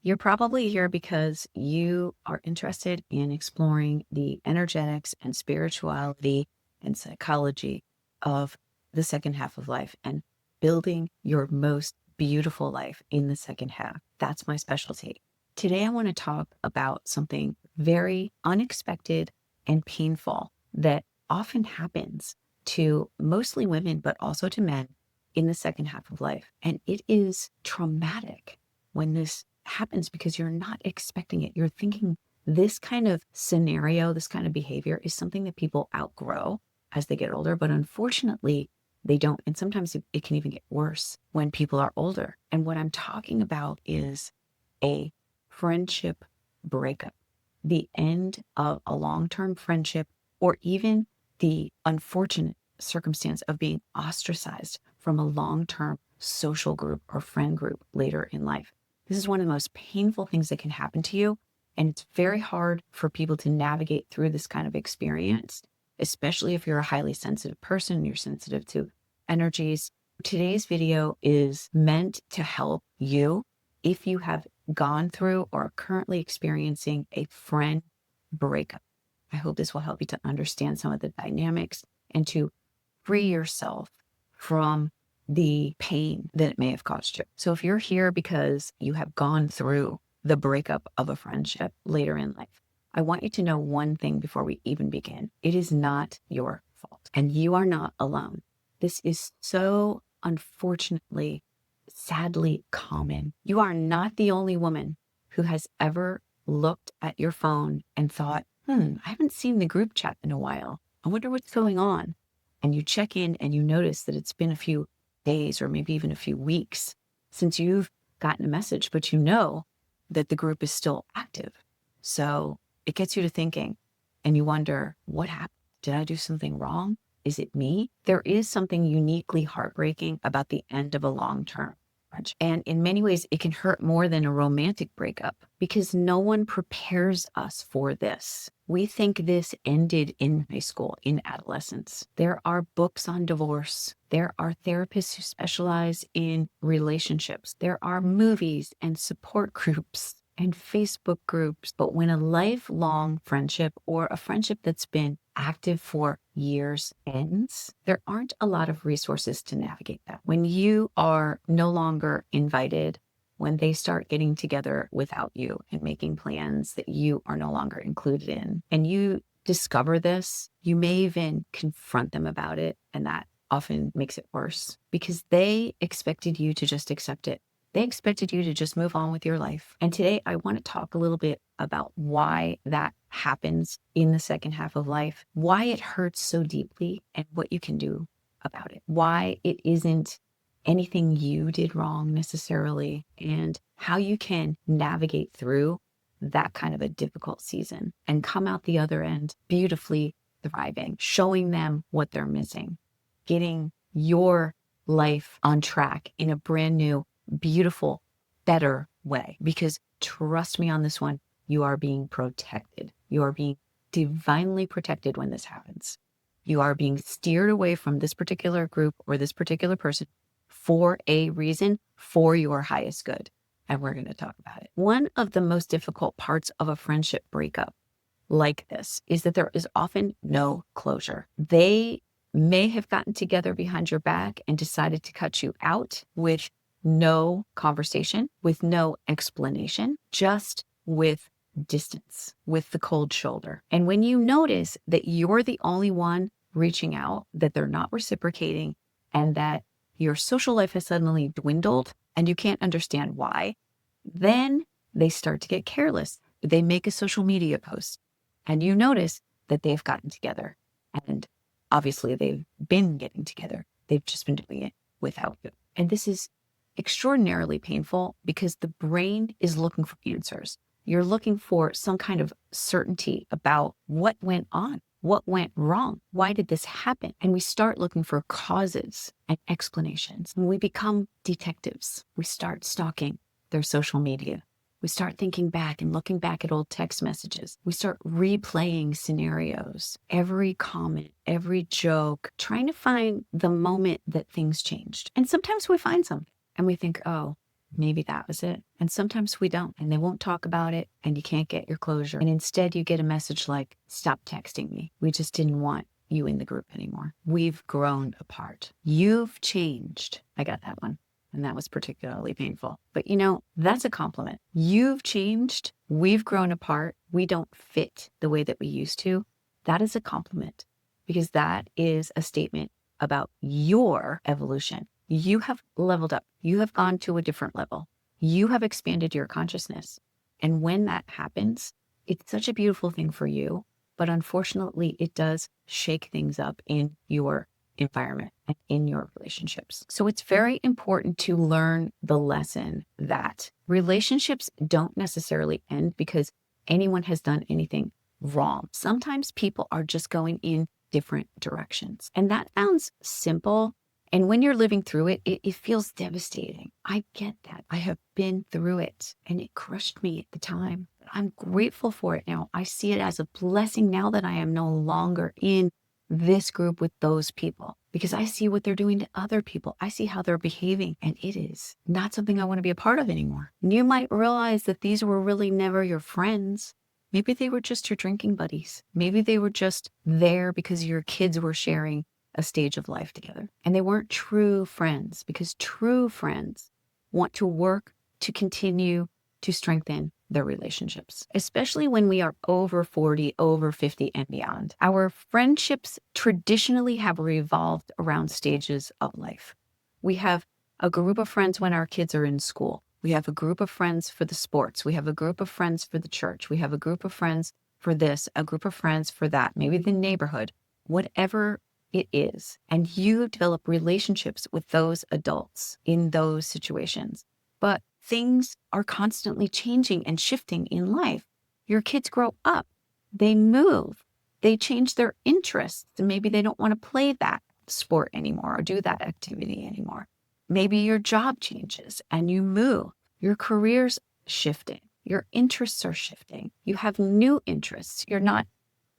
You're probably here because you are interested in exploring the energetics and spirituality and psychology of the second half of life and building your most beautiful life in the second half. That's my specialty. Today, I want to talk about something very unexpected and painful that often happens to mostly women, but also to men in the second half of life. And it is traumatic when this happens because you're not expecting it. You're thinking this kind of scenario, this kind of behavior is something that people outgrow as they get older, but unfortunately, they don't. And sometimes it can even get worse when people are older. And what I'm talking about is a friendship breakup, the end of a long-term friendship, or even the unfortunate circumstance of being ostracized from a long-term social group or friend group later in life. This is one of the most painful things that can happen to you. And it's very hard for people to navigate through this kind of experience, especially if you're a highly sensitive person, you're sensitive to energies. Today's video is meant to help you if you have gone through or are currently experiencing a friend breakup. I hope this will help you to understand some of the dynamics and to free yourself from the pain that it may have caused you. So if you're here because you have gone through the breakup of a friendship later in life, I want you to know one thing before we even begin. It is not your fault, and you are not alone. This is so unfortunately, sadly common. You are not the only woman who has ever looked at your phone and thought, I haven't seen the group chat in a while. I wonder what's going on. And you check in and you notice that it's been a few days or maybe even a few weeks since you've gotten a message, but you know that the group is still active. So it gets you to thinking and you wonder, what happened? Did I do something wrong? Is it me? There is something uniquely heartbreaking about the end of a long-term friendship. And in many ways, it can hurt more than a romantic breakup because no one prepares us for this. We think this ended in high school, in adolescence. There are books on divorce. There are therapists who specialize in relationships. There are movies and support groups and Facebook groups. But when a lifelong friendship or a friendship that's been active for years ends, there aren't a lot of resources to navigate that. When you are no longer invited, when they start getting together without you and making plans that you are no longer included in, and you discover this, you may even confront them about it. And that often makes it worse because they expected you to just accept it. They expected you to just move on with your life. And today I want to talk a little bit about why that happens in the second half of life, why it hurts so deeply and what you can do about it, why it isn't anything you did wrong necessarily, and how you can navigate through that kind of a difficult season and come out the other end beautifully thriving, showing them what they're missing, getting your life on track in a brand new, beautiful, better way. Because trust me on this one, you are being protected. You are being divinely protected when this happens. You are being steered away from this particular group or this particular person for a reason, for your highest good. And we're going to talk about it. One of the most difficult parts of a friendship breakup like this is that there is often no closure. They may have gotten together behind your back and decided to cut you out with no conversation, with no explanation, just with distance, with the cold shoulder. And when you notice that you're the only one reaching out, that they're not reciprocating, and that your social life has suddenly dwindled and you can't understand why, then they start to get careless. They make a social media post and you notice that they've gotten together. And obviously they've been getting together. They've just been doing it without you. And this is extraordinarily painful because the brain is looking for answers. You're looking for some kind of certainty about what went on, what went wrong, why did this happen? And we start looking for causes and explanations. And we become detectives. We start stalking their social media. We start thinking back and looking back at old text messages. We start replaying scenarios, every comment, every joke, trying to find the moment that things changed. And sometimes we find something and we think, oh, maybe that was it. And sometimes we don't, and they won't talk about it, and you can't get your closure. And instead you get a message like, stop texting me. We just didn't want you in the group anymore. We've grown apart. You've changed. I got that one. And that was particularly painful. But that's a compliment. You've changed. We've grown apart. We don't fit the way that we used to. That is a compliment, because that is a statement about your evolution. You have leveled up. You have gone to a different level. You have expanded your consciousness. And when that happens, it's such a beautiful thing for you. But unfortunately, it does shake things up in your environment and in your relationships. So it's very important to learn the lesson that relationships don't necessarily end because anyone has done anything wrong. Sometimes people are just going in different directions. And that sounds simple. And when you're living through it, it feels devastating. I get that. I have been through it and it crushed me at the time. I'm grateful for it now. I see it as a blessing now that I am no longer in this group with those people, because I see what they're doing to other people. I see how they're behaving, and it is not something I want to be a part of anymore. And you might realize that these were really never your friends. Maybe they were just your drinking buddies. Maybe they were just there because your kids were sharing a stage of life together. And they weren't true friends, because true friends want to work to continue to strengthen their relationships, especially when we are over 40, over 50 and beyond. Our friendships traditionally have revolved around stages of life. We have a group of friends when our kids are in school. We have a group of friends for the sports. We have a group of friends for the church. We have a group of friends for this, a group of friends for that, maybe the neighborhood, whatever it is. And you develop relationships with those adults in those situations. But things are constantly changing and shifting in life. Your kids grow up, they move, they change their interests. And maybe they don't want to play that sport anymore or do that activity anymore. Maybe your job changes and you move. Your career's shifting. Your interests are shifting. You have new interests. You're not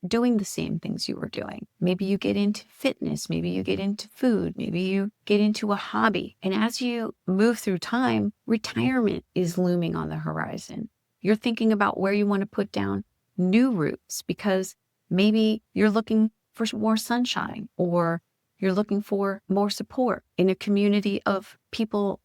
doing the same things you were doing. Maybe you get into fitness, maybe you get into food, maybe you get into a hobby. And as you move through time, retirement is looming on the horizon. You're thinking about where you want to put down new roots, because maybe you're looking for more sunshine, or you're looking for more support in a community of people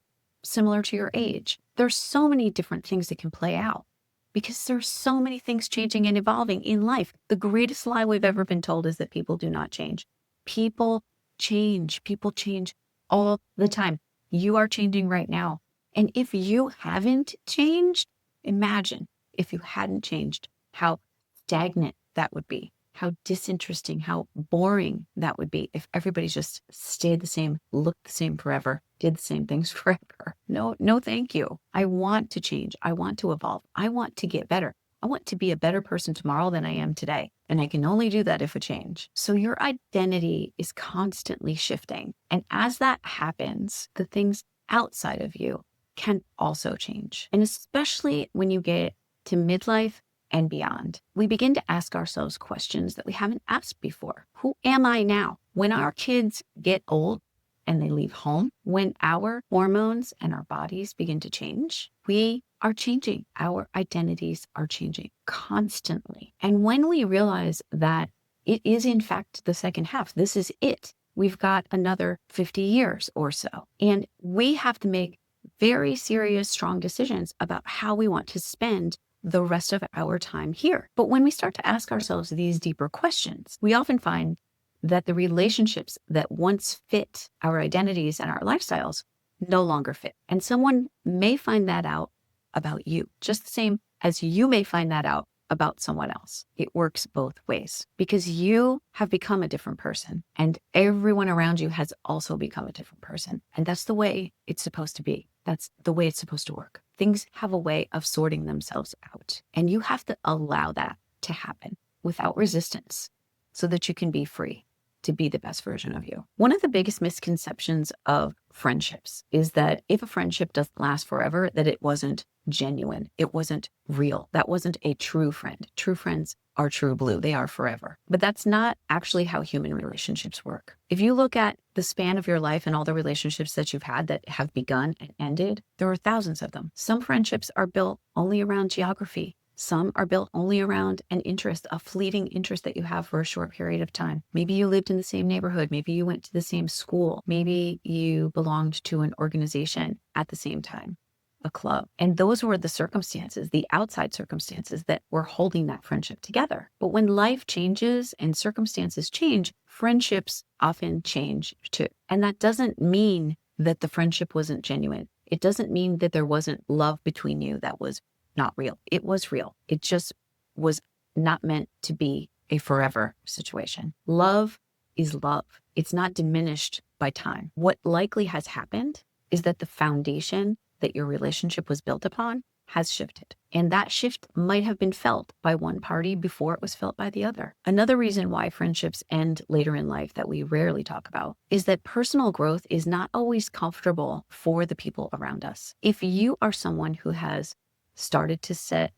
similar to your age. There's so many different things that can play out, because there's so many things changing and evolving in life. The greatest lie we've ever been told is that people do not change. People change. People change all the time. You are changing right now. And if you haven't changed, imagine if you hadn't changed, how stagnant that would be, how disinteresting, how boring that would be if everybody just stayed the same, looked the same forever, did the same things forever. No, thank you. I want to change. I want to evolve. I want to get better. I want to be a better person tomorrow than I am today. And I can only do that if I change. So your identity is constantly shifting. And as that happens, the things outside of you can also change. And especially when you get to midlife and beyond, we begin to ask ourselves questions that we haven't asked before. Who am I now? When our kids get old and they leave home, when our hormones and our bodies begin to change, we are changing. Our identities are changing constantly. And when we realize that it is in fact the second half, this is it. We've got another 50 years or so. And we have to make very serious, strong decisions about how we want to spend the rest of our time here. But when we start to ask ourselves these deeper questions, we often find that the relationships that once fit our identities and our lifestyles no longer fit. And someone may find that out about you, just the same as you may find that out about someone else. It works both ways, because you have become a different person and everyone around you has also become a different person. And that's the way it's supposed to be. That's the way it's supposed to work. Things have a way of sorting themselves out, and you have to allow that to happen without resistance so that you can be free to be the best version of you. One of the biggest misconceptions of friendships is that if a friendship doesn't last forever, that it wasn't genuine. It wasn't real. That wasn't a true friend. True friends are true blue. They are forever. But that's not actually how human relationships work. If you look at the span of your life and all the relationships that you've had that have begun and ended, there are thousands of them. Some friendships are built only around geography. Some are built only around an interest, a fleeting interest that you have for a short period of time. Maybe you lived in the same neighborhood. Maybe you went to the same school. Maybe you belonged to an organization at the same time, a club. And those were the circumstances, the outside circumstances that were holding that friendship together. But when life changes and circumstances change, friendships often change too. And that doesn't mean that the friendship wasn't genuine. It doesn't mean that there wasn't love between you that was not real. It was real. It just was not meant to be a forever situation. Love is love. It's not diminished by time. What likely has happened is that the foundation that your relationship was built upon has shifted. And that shift might have been felt by one party before it was felt by the other. Another reason why friendships end later in life that we rarely talk about is that personal growth is not always comfortable for the people around us. If you are someone who has started to set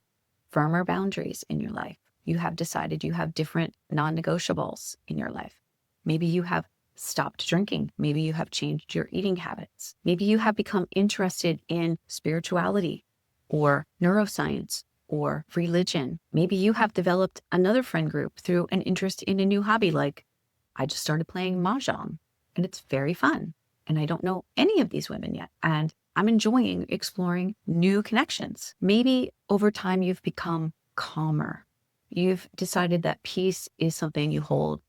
firmer boundaries in your life, you have decided you have different non-negotiables in your life. Maybe you have stopped drinking. Maybe you have changed your eating habits. Maybe you have become interested in spirituality or neuroscience or religion. Maybe you have developed another friend group through an interest in a new hobby, like I just started playing mahjong and it's very fun. And I don't know any of these women yet. And I'm enjoying exploring new connections. Maybe over time you've become calmer. You've decided that peace is something you hold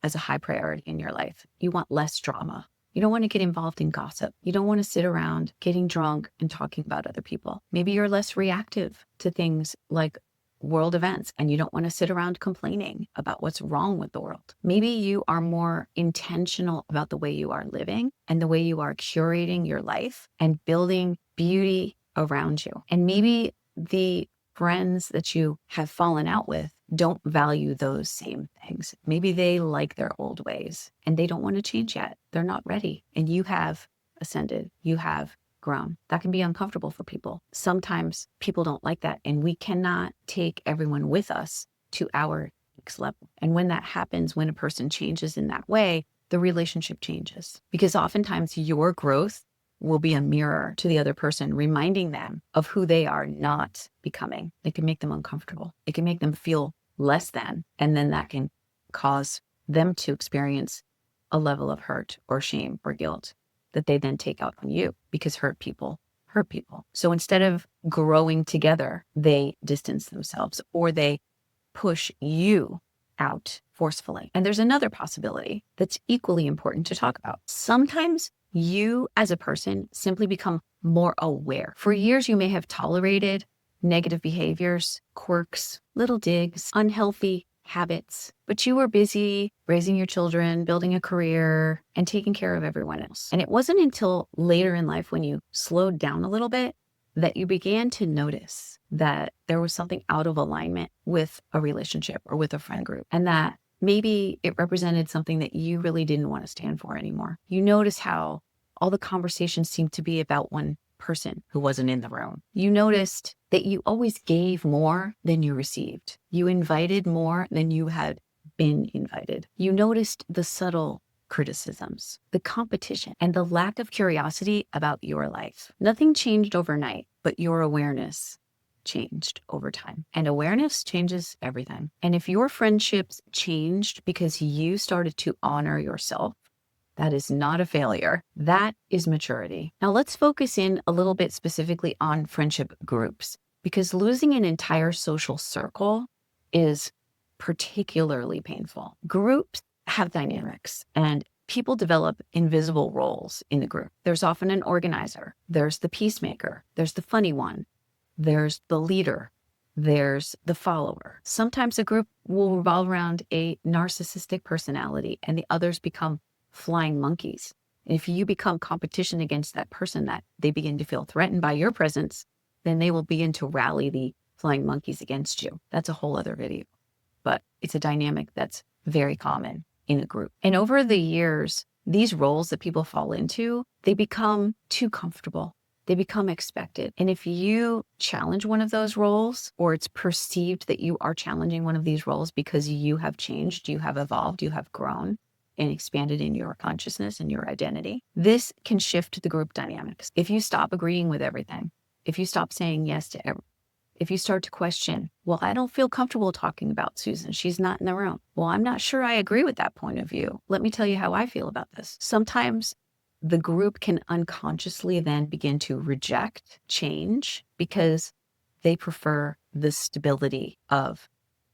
as a high priority in your life. You want less drama. You don't want to get involved in gossip. You don't want to sit around getting drunk and talking about other people. Maybe you're less reactive to things like world events and you don't want to sit around complaining about what's wrong with the world. Maybe you are more intentional about the way you are living and the way you are curating your life and building beauty around you. And maybe the friends that you have fallen out with don't value those same things. Maybe they like their old ways and they don't want to change yet. They're not ready. And you have ascended. You have grown. That can be uncomfortable for people. Sometimes people don't like that, and we cannot take everyone with us to our next level. And when that happens, when a person changes in that way, the relationship changes, because oftentimes your growth will be a mirror to the other person, reminding them of who they are not becoming. It can make them uncomfortable. It can make them feel less than, and then that can cause them to experience a level of hurt or shame or guilt that they then take out on you, because hurt people hurt people. So instead of growing together, they distance themselves or they push you out forcefully. And there's another possibility that's equally important to talk about. Sometimes you as a person simply become more aware. For years, you may have tolerated negative behaviors, quirks, little digs, unhealthy habits, but you were busy raising your children, building a career, and taking care of everyone else. And it wasn't until later in life, when you slowed down a little bit, that you began to notice that there was something out of alignment with a relationship or with a friend group, and that maybe it represented something that you really didn't want to stand for anymore. You notice how all the conversations seemed to be about one person who wasn't in the room. You noticed that you always gave more than you received. You invited more than you had been invited. You noticed the subtle criticisms, the competition, and the lack of curiosity about your life. Nothing changed overnight, but your awareness changed over time. And awareness changes everything. And if your friendships changed because you started to honor yourself, that is not a failure. That is maturity. Now let's focus in a little bit specifically on friendship groups, because losing an entire social circle is particularly painful. Groups have dynamics, and people develop invisible roles in the group. There's often an organizer. There's the peacemaker. There's the funny one. There's the leader. There's the follower. Sometimes a group will revolve around a narcissistic personality and the others become flying monkeys. And if you become competition against that person, that they begin to feel threatened by your presence, then they will begin to rally the flying monkeys against you. That's a whole other video, but it's a dynamic that's very common in a group. And over the years, these roles that people fall into, they become too comfortable. They become expected. And if you challenge one of those roles, or it's perceived that you are challenging one of these roles because you have changed, you have evolved, you have grown and expanded in your consciousness and your identity, this can shift the group dynamics. If you stop agreeing with everything, if you stop saying yes to everything, if you start to question, well, I don't feel comfortable talking about Susan. She's not in the room. Well, I'm not sure I agree with that point of view. Let me tell you how I feel about this. Sometimes the group can unconsciously then begin to reject change because they prefer the stability of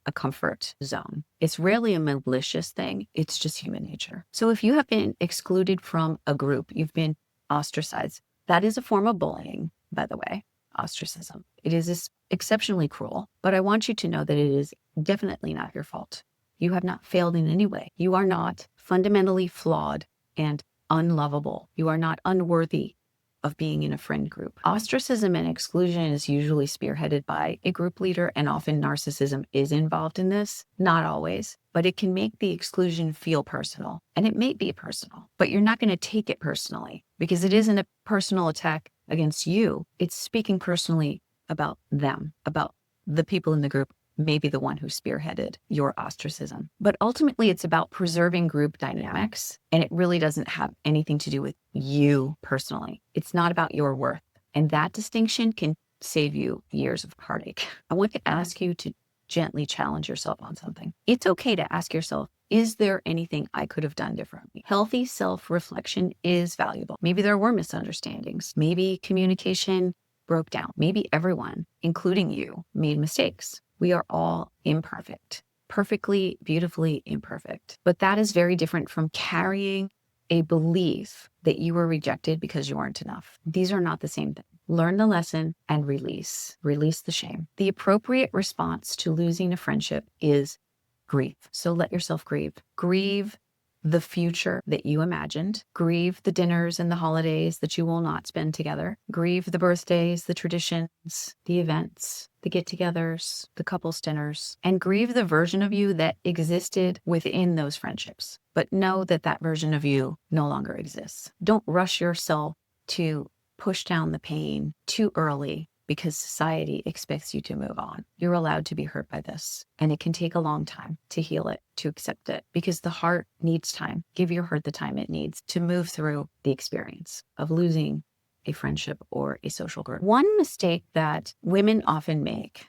a comfort zone. It's rarely a malicious thing. It's just human nature. So if you have been excluded from a group, you've been ostracized, that is a form of bullying, by the way, ostracism. It is exceptionally cruel, but I want you to know that it is definitely not your fault. You have not failed in any way. You are not fundamentally flawed and unlovable. You are not unworthy of being in a friend group. Ostracism and exclusion is usually spearheaded by a group leader, and often narcissism is involved in this. Not always, but it can make the exclusion feel personal. And it may be personal, but you're not going to take it personally because it isn't a personal attack against you. It's speaking personally about them, about the people in the group, maybe the one who spearheaded your ostracism. But ultimately, it's about preserving group dynamics, and it really doesn't have anything to do with you personally. It's not about your worth. And that distinction can save you years of heartache. I want to ask you to gently challenge yourself on something. It's okay to ask yourself, is there anything I could have done differently? Healthy self-reflection is valuable. Maybe there were misunderstandings. Maybe communication broke down. Maybe everyone, including you, made mistakes. We are all imperfect, perfectly, beautifully imperfect. But that is very different from carrying a belief that you were rejected because you weren't enough. These are not the same thing. Learn the lesson and release the shame. The appropriate response to losing a friendship is grief. So let yourself grieve. Grieve the future that you imagined. Grieve the dinners and the holidays that you will not spend together. Grieve the birthdays, the traditions, the events, the get-togethers, the couples dinners, and grieve the version of you that existed within those friendships. But know that that version of you no longer exists. Don't rush yourself to push down the pain too early because society expects you to move on. You're allowed to be hurt by this, and it can take a long time to heal it, to accept it, because the heart needs time. Give your heart the time it needs to move through the experience of losing a friendship or a social group. One mistake that women often make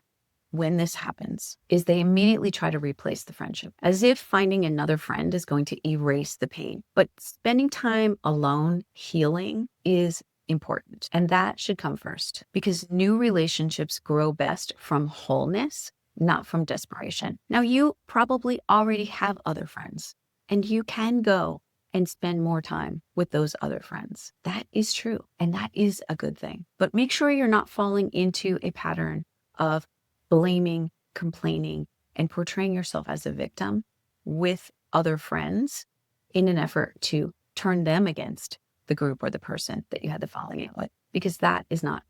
when this happens is they immediately try to replace the friendship, as if finding another friend is going to erase the pain. But spending time alone healing is important, and that should come first, because new relationships grow best from wholeness, not from desperation. Now, you probably already have other friends, and you can go and spend more time with those other friends. That is true, and that is a good thing. But make sure you're not falling into a pattern of blaming, complaining, and portraying yourself as a victim with other friends in an effort to turn them against the group or the person that you had the falling out with, because that is not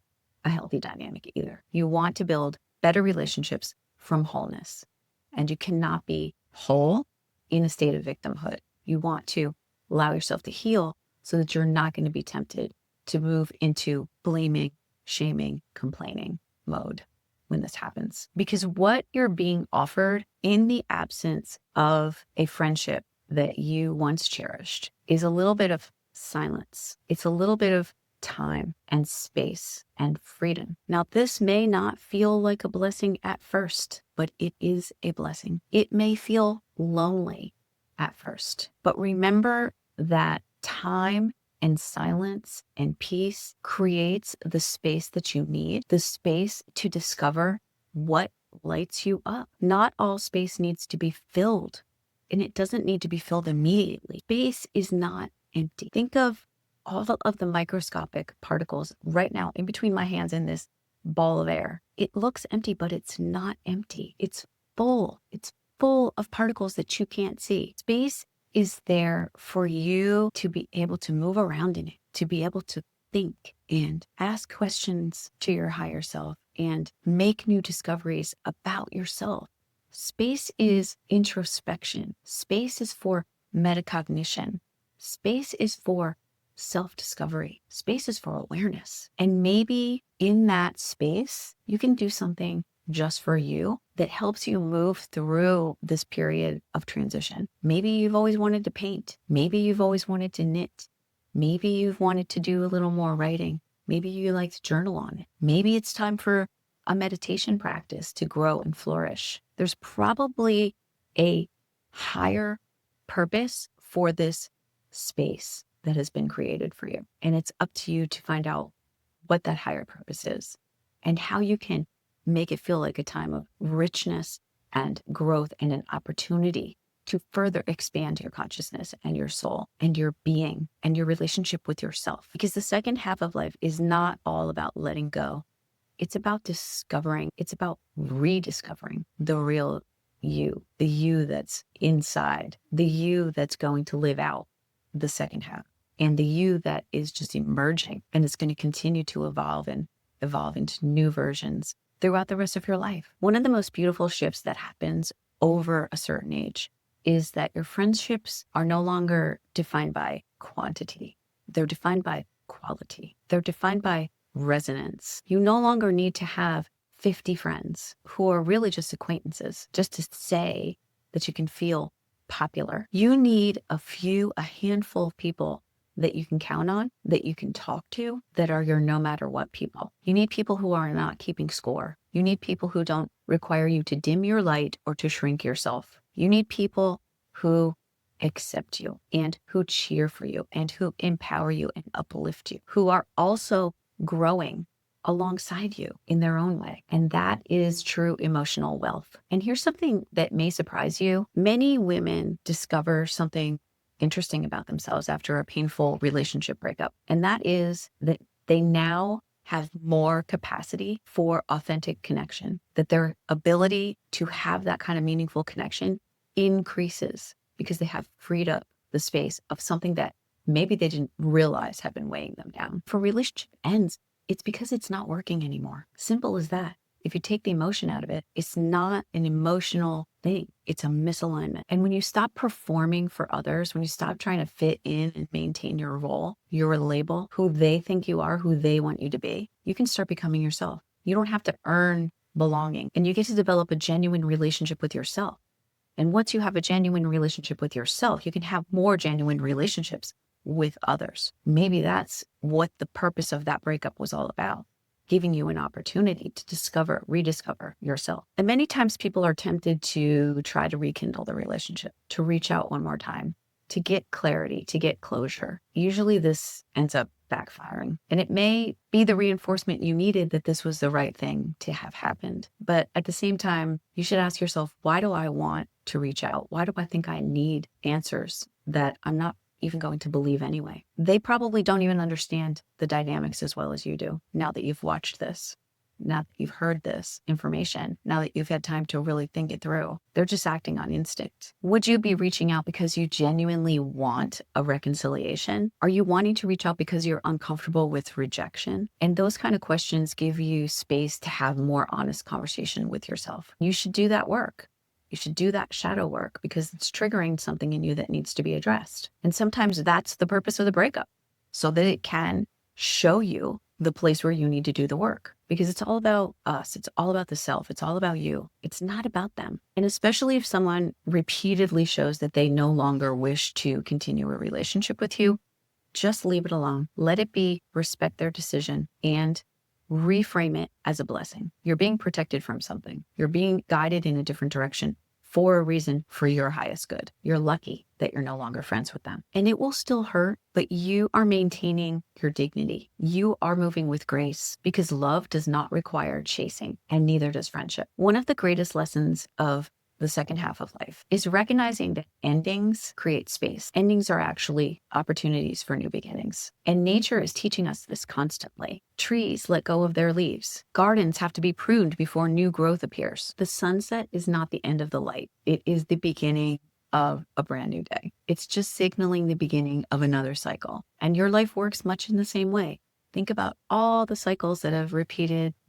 a healthy dynamic either. You want to build better relationships from wholeness, and you cannot be whole in a state of victimhood. You want to allow yourself to heal so that you're not going to be tempted to move into blaming, shaming, complaining mode when this happens. Because what you're being offered in the absence of a friendship that you once cherished is a little bit of silence. It's a little bit of time and space and freedom. Now, this may not feel like a blessing at first, but it is a blessing. It may feel lonely at first, but remember that time and silence and peace creates the space that you need, the space to discover what lights you up. Not all space needs to be filled, and it doesn't need to be filled immediately. Space is not empty. Think of all of the microscopic particles right now in between my hands in this ball of air. It looks empty, but it's not empty. It's full. It's full of particles that you can't see. Space is there for you to be able to move around in it, to be able to think and ask questions to your higher self and make new discoveries about yourself. Space is introspection. Space is for metacognition. Space is for self-discovery, spaces for awareness. And maybe in that space, you can do something just for you that helps you move through this period of transition. Maybe you've always wanted to paint. Maybe you've always wanted to knit. Maybe you've wanted to do a little more writing. Maybe you like to journal on it. Maybe it's time for a meditation practice to grow and flourish. There's probably a higher purpose for this space that has been created for you. And it's up to you to find out what that higher purpose is and how you can make it feel like a time of richness and growth and an opportunity to further expand your consciousness and your soul and your being and your relationship with yourself. Because the second half of life is not all about letting go. It's about discovering, it's about rediscovering the real you, the you that's inside, the you that's going to live out the second half, and the you that is just emerging and it's going to continue to evolve and evolve into new versions throughout the rest of your life. One of the most beautiful shifts that happens over a certain age is that your friendships are no longer defined by quantity. They're defined by quality. They're defined by resonance. You no longer need to have 50 friends who are really just acquaintances just to say that you can feel popular. You need a handful of people that you can count on, that you can talk to, that are your no matter what people. You need people who are not keeping score. You need people who don't require you to dim your light or to shrink yourself. You need people who accept you and who cheer for you and who empower you and uplift you, who are also growing alongside you in their own way. And that is true emotional wealth. And here's something that may surprise you. Many women discover something interesting about themselves after a painful relationship breakup. And that is that they now have more capacity for authentic connection, that their ability to have that kind of meaningful connection increases because they have freed up the space of something that maybe they didn't realize had been weighing them down. If a relationship ends, it's because it's not working anymore. Simple as that. If you take the emotion out of it, it's not an emotional thing. It's a misalignment. And when you stop performing for others, when you stop trying to fit in and maintain your role, your label, who they think you are, who they want you to be, you can start becoming yourself. You don't have to earn belonging, and you get to develop a genuine relationship with yourself. And once you have a genuine relationship with yourself, you can have more genuine relationships with others. Maybe that's what the purpose of that breakup was all about, giving you an opportunity to discover, rediscover yourself. And many times people are tempted to try to rekindle the relationship, to reach out one more time, to get clarity, to get closure. Usually this ends up backfiring. And it may be the reinforcement you needed that this was the right thing to have happened. But at the same time, you should ask yourself, why do I want to reach out? Why do I think I need answers that I'm not even going to believe anyway? They probably don't even understand the dynamics as well as you do. Now that you've watched this, now that you've heard this information, now that you've had time to really think it through, they're just acting on instinct. Would you be reaching out because you genuinely want a reconciliation? Are you wanting to reach out because you're uncomfortable with rejection? And those kind of questions give you space to have more honest conversation with yourself. You should do that work. You should do that shadow work because it's triggering something in you that needs to be addressed. And sometimes that's the purpose of the breakup, so that it can show you the place where you need to do the work, because it's all about us. It's all about the self. It's all about you. It's not about them. And especially if someone repeatedly shows that they no longer wish to continue a relationship with you, just leave it alone. Let it be, respect their decision, and reframe it as a blessing. You're being protected from something. You're being guided in a different direction for a reason, for your highest good. You're lucky that you're no longer friends with them. And it will still hurt, but you are maintaining your dignity. You are moving with grace because love does not require chasing, and neither does friendship. One of the greatest lessons of the second half of life is recognizing that endings create space. Endings are actually opportunities for new beginnings. And nature is teaching us this constantly. Trees let go of their leaves. Gardens have to be pruned before new growth appears. The sunset is not the end of the light. It is the beginning of a brand new day. It's just signaling the beginning of another cycle. And your life works much in the same way. Think about all the cycles that have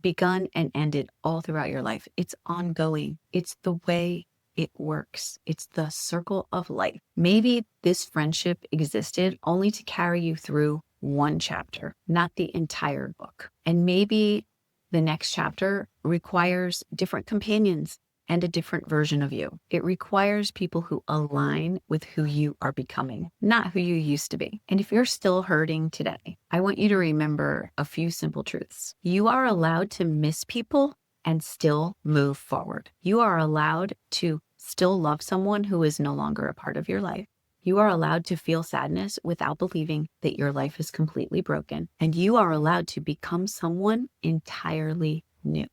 begun and ended all throughout your life. It's ongoing. It's the way It works. It's the circle of life. Maybe this friendship existed only to carry you through one chapter, not the entire book. And maybe the next chapter requires different companions and a different version of you. It requires people who align with who you are becoming, not who you used to be. And if you're still hurting today, I want you to remember a few simple truths. You are allowed to miss people and still move forward. You are allowed to still love someone who is no longer a part of your life. You are allowed to feel sadness without believing that your life is completely broken. And you are allowed to become someone entirely new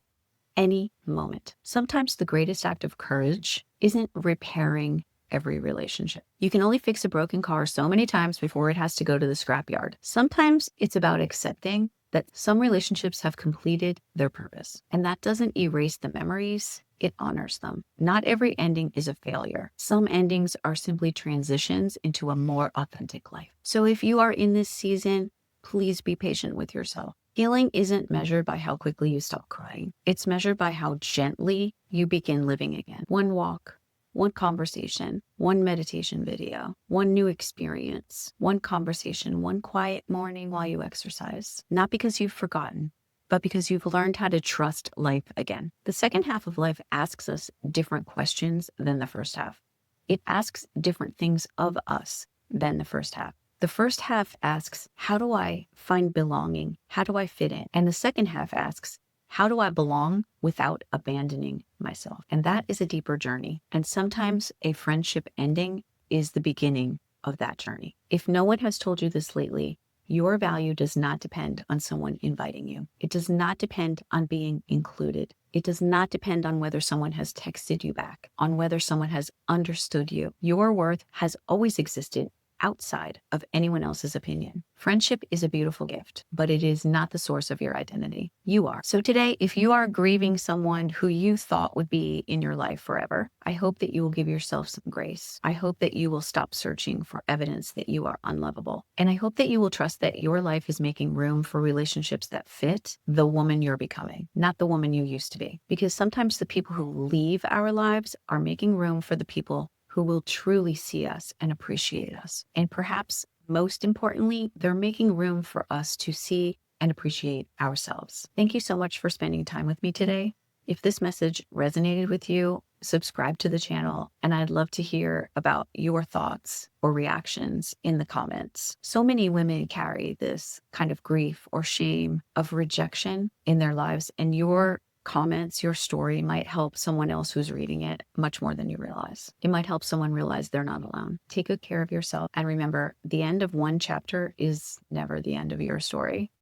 any moment. Sometimes the greatest act of courage isn't repairing every relationship. You can only fix a broken car so many times before it has to go to the scrapyard. Sometimes it's about accepting that some relationships have completed their purpose. And that doesn't erase the memories, it honors them. Not every ending is a failure. Some endings are simply transitions into a more authentic life. So if you are in this season, please be patient with yourself. Healing isn't measured by how quickly you stop crying. It's measured by how gently you begin living again. One walk, one conversation, one meditation video, one new experience, one conversation, one quiet morning while you exercise. Not because you've forgotten, but because you've learned how to trust life again. The second half of life asks us different questions than the first half. It asks different things of us than the first half. The first half asks, how do I find belonging? How do I fit in? And the second half asks, how do I belong without abandoning myself? And that is a deeper journey. And sometimes a friendship ending is the beginning of that journey. If no one has told you this lately, your value does not depend on someone inviting you. It does not depend on being included. It does not depend on whether someone has texted you back, on whether someone has understood you. Your worth has always existed outside of anyone else's opinion. Friendship is a beautiful gift, but it is not the source of your identity. You are. So today, if you are grieving someone who you thought would be in your life forever, I hope that you will give yourself some grace. I hope that you will stop searching for evidence that you are unlovable. And I hope that you will trust that your life is making room for relationships that fit the woman you're becoming, not the woman you used to be. Because sometimes the people who leave our lives are making room for the people who will truly see us and appreciate us. And perhaps most importantly, they're making room for us to see and appreciate ourselves. Thank you so much for spending time with me today. If this message resonated with you, subscribe to the channel, and I'd love to hear about your thoughts or reactions in the comments. So many women carry this kind of grief or shame of rejection in their lives, and your comments, your story might help someone else who's reading it much more than you realize. It might help someone realize they're not alone. Take good care of yourself. And remember, the end of one chapter is never the end of your story.